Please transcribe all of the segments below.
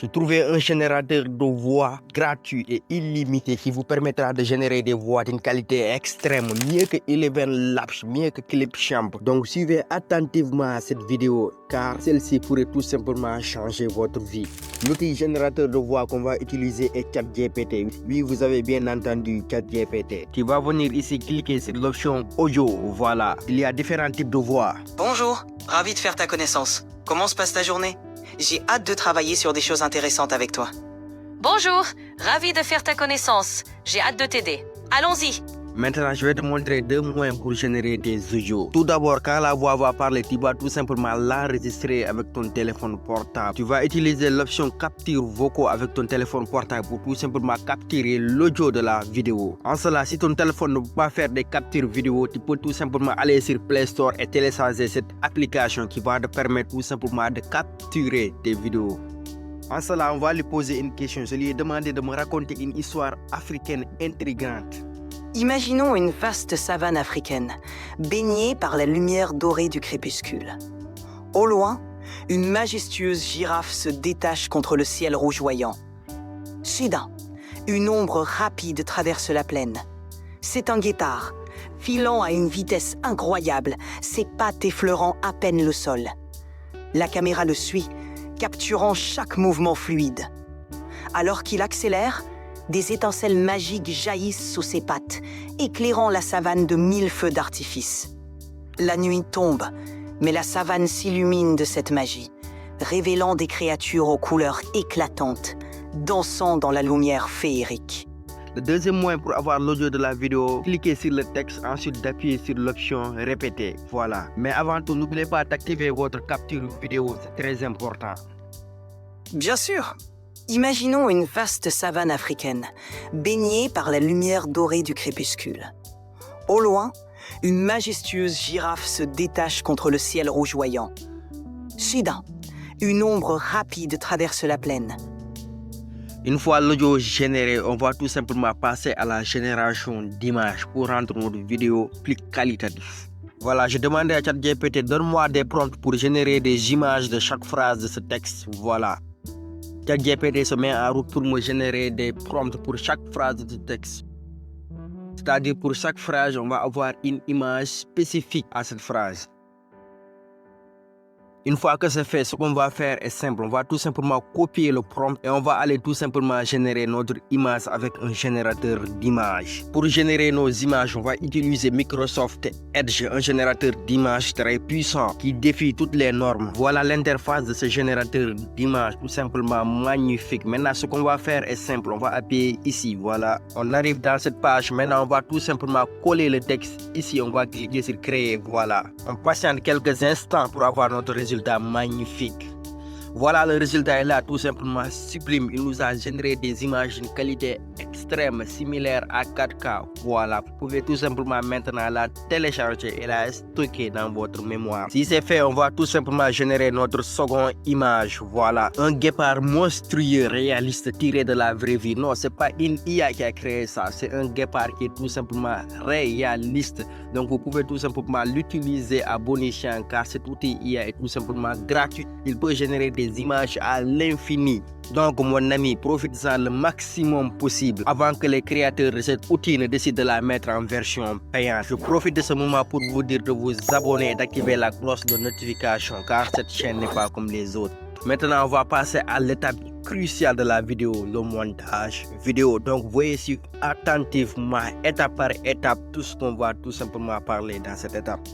J'ai trouvé un générateur de voix gratuit et illimité qui vous permettra de générer des voix d'une qualité extrême, mieux que Eleven Labs, mieux que Clipchamp. Donc suivez attentivement cette vidéo car celle-ci pourrait tout simplement changer votre vie. L'outil générateur de voix qu'on va utiliser est ChatGPT. Oui, vous avez bien entendu ChatGPT. Tu vas venir ici cliquer sur l'option audio. Voilà, il y a différents types de voix. Bonjour, ravi de faire ta connaissance. Comment se passe ta journée? J'ai hâte de travailler sur des choses intéressantes avec toi. Bonjour, ravi de faire ta connaissance. J'ai hâte de t'aider. Allons-y. Maintenant, je vais te montrer deux moyens pour générer des audios. Tout d'abord, quand la voix va parler, tu vas tout simplement l'enregistrer avec ton téléphone portable. Tu vas utiliser l'option capture vocaux avec ton téléphone portable pour tout simplement capturer l'audio de la vidéo. En cela, si ton téléphone ne peut pas faire des captures vidéo, tu peux tout simplement aller sur Play Store et télécharger cette application qui va te permettre tout simplement de capturer tes vidéos. En cela, on va lui poser une question. Je lui ai demandé de me raconter une histoire africaine intrigante. Imaginons une vaste savane africaine, baignée par la lumière dorée du crépuscule. Au loin, une majestueuse girafe se détache contre le ciel rougeoyant. Soudain, une ombre rapide traverse la plaine. C'est un guépard, filant à une vitesse incroyable, ses pattes effleurant à peine le sol. La caméra le suit, capturant chaque mouvement fluide. Alors qu'il accélère, des étincelles magiques jaillissent sous ses pattes, éclairant la savane de 1000 feux d'artifice. La nuit tombe, mais la savane s'illumine de cette magie, révélant des créatures aux couleurs éclatantes, dansant dans la lumière féerique. Le deuxième moyen pour avoir l'audio de la vidéo, cliquez sur le texte, ensuite d'appuyer sur l'option répéter. Voilà. Mais avant tout, n'oubliez pas d'activer votre capture vidéo, c'est très important. Bien sûr. Imaginons une vaste savane africaine, baignée par la lumière dorée du crépuscule. Au loin, une majestueuse girafe se détache contre le ciel rougeoyant. Soudain, une ombre rapide traverse la plaine. Une fois l'audio généré, on va tout simplement passer à la génération d'images pour rendre notre vidéo plus qualitative. Voilà, je demandais à ChatGPT, donne-moi des prompts pour générer des images de chaque phrase de ce texte. Voilà. ChatGPT se met en route pour me générer des prompts pour chaque phrase de ce texte. C'est-à-dire pour chaque phrase, on va avoir une image spécifique à cette phrase. Une fois que c'est fait, ce qu'on va faire est simple. On va tout simplement copier le prompt et on va aller tout simplement générer notre image avec un générateur d'images. Pour générer nos images, on va utiliser Microsoft Edge, un générateur d'images très puissant qui défie toutes les normes. Voilà l'interface de ce générateur d'images, tout simplement magnifique. Maintenant, ce qu'on va faire est simple. On va appuyer ici. Voilà, on arrive dans cette page. Maintenant, on va tout simplement coller le texte. Ici, on va cliquer sur créer. Voilà, on patiente quelques instants pour avoir notre résultat magnifique. Voilà, le résultat est là, tout simplement sublime. Il nous a généré des images d'une qualité extrême, similaire à 4K. Voilà, vous pouvez tout simplement maintenant la télécharger et la stocker dans votre mémoire. Si c'est fait, on va tout simplement générer notre seconde image. Voilà, un guépard monstrueux, réaliste, tiré de la vraie vie. Non, c'est pas une IA qui a créé ça, c'est un guépard qui est tout simplement réaliste. Donc vous pouvez tout simplement l'utiliser à bon escient car cet outil IA est tout simplement gratuit. Il peut générer des images à l'infini. Donc mon ami, profite-en le maximum possible avant que les créateurs de cet outil ne décident de la mettre en version payante. Je profite de ce moment pour vous dire de vous abonner et d'activer la cloche de notification car cette chaîne n'est pas comme les autres. Maintenant, on va passer à l'étape cruciale de la vidéo, le montage vidéo. Donc, voyez suivre attentivement, étape par étape, tout ce qu'on va tout simplement parler dans cette étape.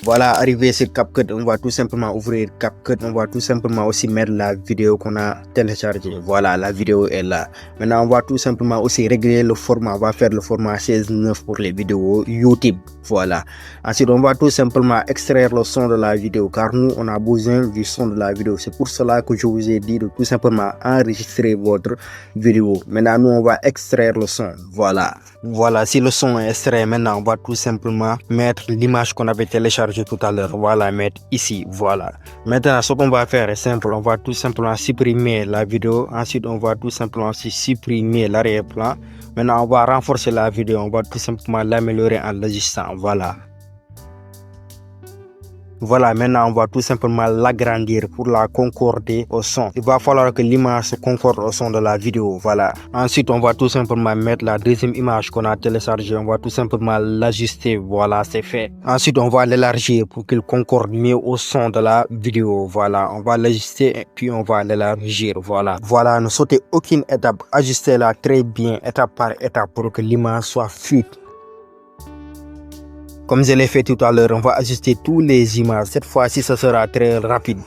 Voilà, arrivé sur CapCut, on va tout simplement ouvrir CapCut. On va tout simplement aussi mettre la vidéo qu'on a téléchargée. Voilà, la vidéo est là. Maintenant, on va tout simplement aussi régler le format. On va faire le format 16:9 pour les vidéos YouTube. Voilà. Ensuite, on va tout simplement extraire le son de la vidéo car nous, on a besoin du son de la vidéo. C'est pour cela que je vous ai dit de tout simplement enregistrer votre vidéo. Maintenant, nous, on va extraire le son. Voilà. Voilà, si le son est extrait, maintenant, on va tout simplement mettre l'image qu'on avait téléchargée tout à l'heure. Voilà, mettre ici. Voilà. Maintenant, ce qu'on va faire est simple. On va tout simplement supprimer la vidéo. Ensuite, on va tout simplement supprimer l'arrière-plan. Maintenant, on va renforcer la vidéo. On va tout simplement l'améliorer en l'ajustant. Voilà. Voilà, maintenant on va tout simplement l'agrandir pour la concorder au son. Il va falloir que l'image se concorde au son de la vidéo. Voilà. Ensuite, on va tout simplement mettre la deuxième image qu'on a téléchargée. On va tout simplement l'ajuster. Voilà, c'est fait. Ensuite, on va l'élargir pour qu'il concorde mieux au son de la vidéo. Voilà, on va l'ajuster et puis on va l'élargir. Voilà. Voilà, ne sautez aucune étape. Ajustez-la très bien, étape par étape, pour que l'image soit fluide. Comme je l'ai fait tout à l'heure, on va ajuster toutes les images. Cette fois-ci, ça sera très rapide.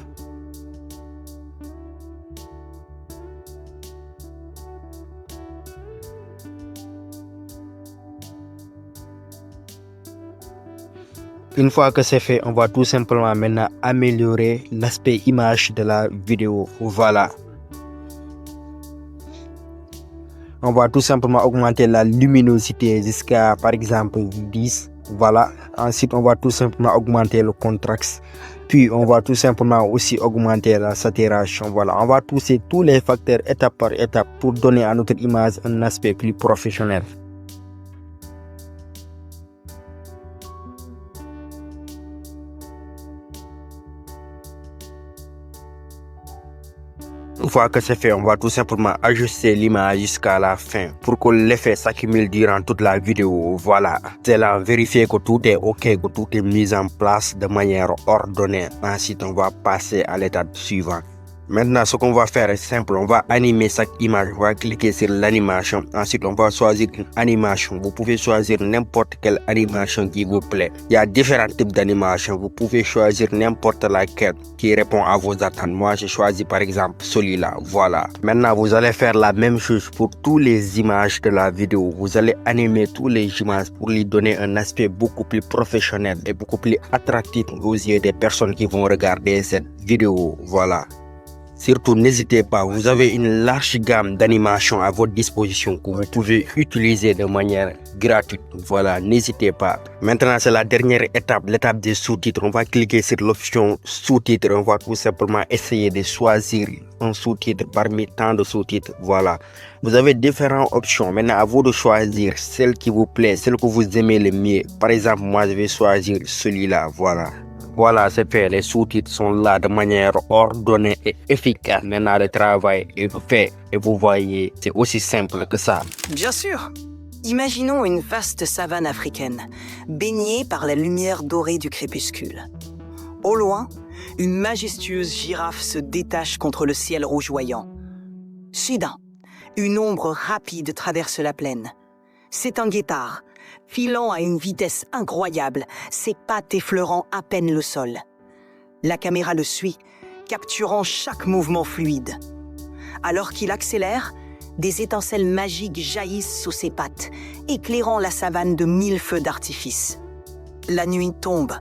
Une fois que c'est fait, on va tout simplement maintenant améliorer l'aspect image de la vidéo. Voilà. On va tout simplement augmenter la luminosité jusqu'à, par exemple, 10. Voilà. Ensuite, on va tout simplement augmenter le contraste. Puis, on va tout simplement aussi augmenter la saturation. Voilà. On va toucher tous les facteurs étape par étape pour donner à notre image un aspect plus professionnel. Une fois que c'est fait, on va tout simplement ajuster l'image jusqu'à la fin pour que l'effet s'accumule durant toute la vidéo. Voilà. C'est là, vérifier que tout est OK, que tout est mis en place de manière ordonnée. Ensuite, on va passer à l'étape suivante. Maintenant, ce qu'on va faire est simple. On va animer chaque image. On va cliquer sur l'animation. Ensuite, on va choisir une animation. Vous pouvez choisir n'importe quelle animation qui vous plaît. Il y a différents types d'animations. Vous pouvez choisir n'importe laquelle qui répond à vos attentes. Moi, j'ai choisi par exemple celui-là. Voilà. Maintenant, vous allez faire la même chose pour toutes les images de la vidéo. Vous allez animer toutes les images pour lui donner un aspect beaucoup plus professionnel et beaucoup plus attractif aux yeux des personnes qui vont regarder cette vidéo. Voilà. Surtout, n'hésitez pas, vous avez une large gamme d'animations à votre disposition que vous pouvez utiliser de manière gratuite. Voilà, n'hésitez pas. Maintenant, c'est la dernière étape, l'étape des sous-titres. On va cliquer sur l'option sous-titres. On va tout simplement essayer de choisir un sous-titre parmi tant de sous-titres. Voilà. Vous avez différentes options. Maintenant, à vous de choisir celle qui vous plaît, celle que vous aimez le mieux. Par exemple, moi, je vais choisir celui-là. Voilà. Voilà, c'est fait. Les sous-titres sont là de manière ordonnée et efficace. Maintenant, le travail est fait. Et vous voyez, c'est aussi simple que ça. Bien sûr. Imaginons une vaste savane africaine, baignée par la lumière dorée du crépuscule. Au loin, une majestueuse girafe se détache contre le ciel rougeoyant. Soudain, une ombre rapide traverse la plaine. C'est un guépard, filant à une vitesse incroyable, ses pattes effleurant à peine le sol. La caméra le suit, capturant chaque mouvement fluide. Alors qu'il accélère, des étincelles magiques jaillissent sous ses pattes, éclairant la savane de 1000 feux d'artifice. La nuit tombe,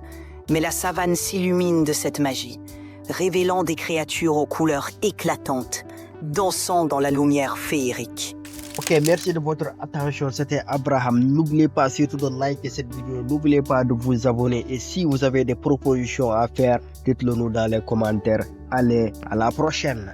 mais la savane s'illumine de cette magie, révélant des créatures aux couleurs éclatantes, dansant dans la lumière féerique. Ok, merci de votre attention. C'était Abraham. N'oubliez pas surtout de liker cette vidéo. N'oubliez pas de vous abonner. Et si vous avez des propositions à faire, dites-le nous dans les commentaires. Allez, à la prochaine.